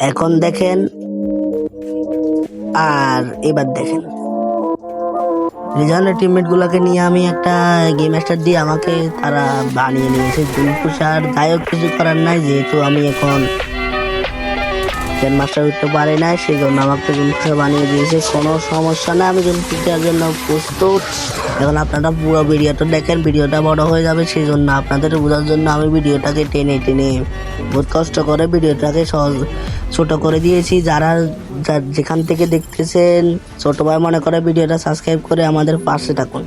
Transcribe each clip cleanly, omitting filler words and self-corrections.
এখন দেখেন আর এবার দেখেন রিজনের টিমমেট গুলাকে নিয়ে আমি একটা গেম স্টার্ট দিয়ে আমাকে তারা বানিয়ে নিয়েছে দুলপুষ। আর যাই হোক, কিছু করার নাই, যেহেতু আমি এখন গ্র্যান্ড মাস্টার উঠতে পারি নাই, সেই জন্য আমাকে জুনপুষা বানিয়ে দিয়েছে। কোনো সমস্যা না, আমি জুনপুষার জন্য প্রস্তুত। এখন আপনারা পুরো ভিডিওটা দেখেন, ভিডিওটা বড় হয়ে যাবে, সেই জন্য আপনাদের বোঝার জন্য আমি ভিডিওটাকে টেনে টেনে বহুত কষ্ট করে ভিডিওটাকে সহজ ছোট করে দিয়েছি। যারা যেখান থেকে দেখতেছেন ছোট ভাই মনে করে ভিডিওটা সাবস্ক্রাইব করে আমাদের পাশে থাকুন।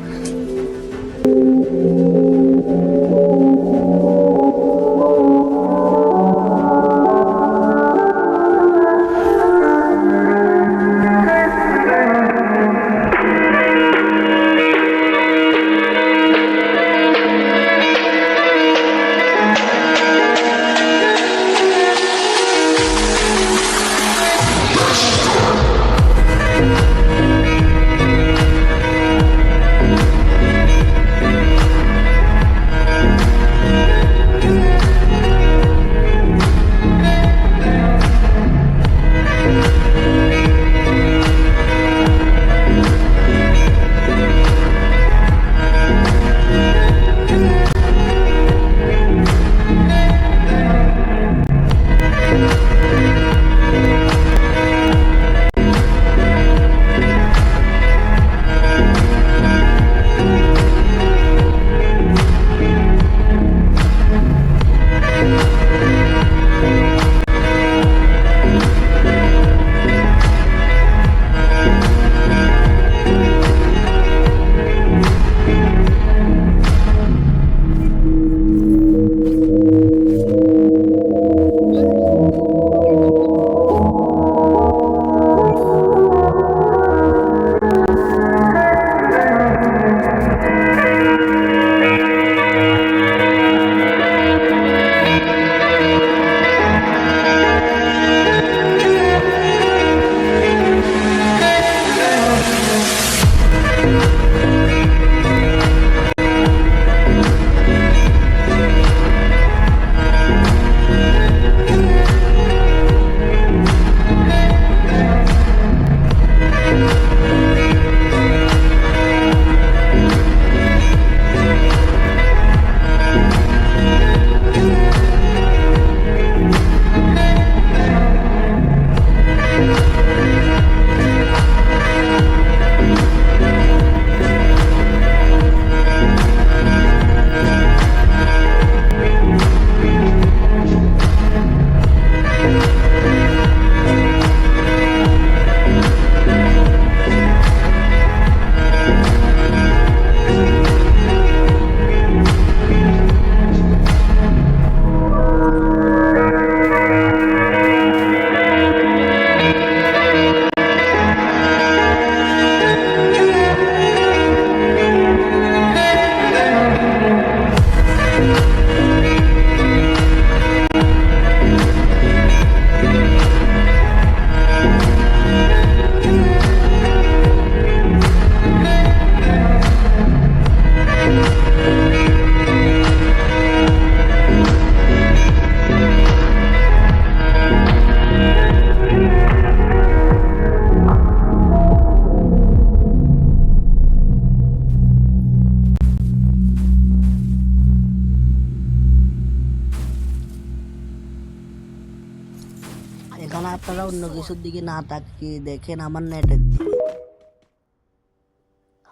এখানে আপনারা অন্য কিছুর দিকে না তাকিয়ে দেখেন আমার নেটের দিকে।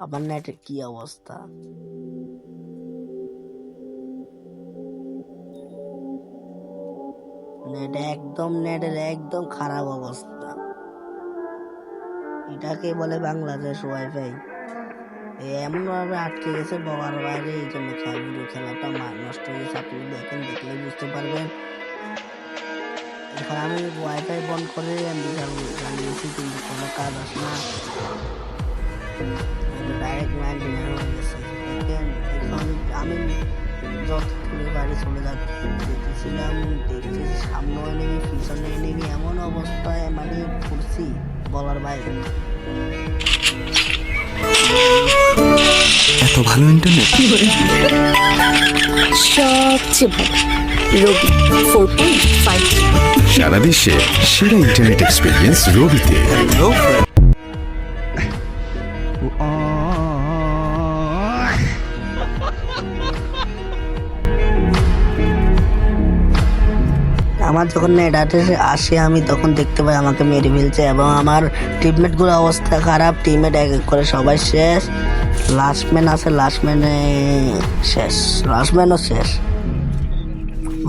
আমার নেটের কি অবস্থা! নেটের একদম খারাপ অবস্থা। এটাকে বলে বাংলাদেশ ওয়াইফাই। এমন ভাবে আটকে গেছে বলার বাইরে, এই জন্য খেলাটা নষ্ট হয়ে গেছে। আপনি দেখেন, দেখলে বুঝতে পারবেন। এখন আমি ওয়াইফাই বন্ধ করে জানিয়েছি, কিন্তু কোনো কাজ আসে না, ডাইরেক্ট 99 হয়ে গেছে। দেখেন এখন আমি যত দূরে বাড়ি চলে দেখতেছিলাম, দেখতেছি সামনে নেমে পিছনে নেমে এমন অবস্থায় মানে পড়ছি বলার বাইরে। এত ভালো ইন্টারনেট সবচেয়ে ভালো। রবি 4.5 সারা বিশ্বে সেরা ইন্টারনেট এক্সপিরিয়েন্স রবিতে। আমার যখন নেট আসে আমি তখন দেখতে পাই আমাকে মেরে ফেলছে এবং আমার টিমমেটগুলোর অবস্থা খারাপ। টিমমেট এক এক করে সবাই শেষ। লাস্টম্যান আছে, লাস্টম্যানও শেষ।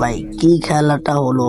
ভাই কি খেলাটা হলো!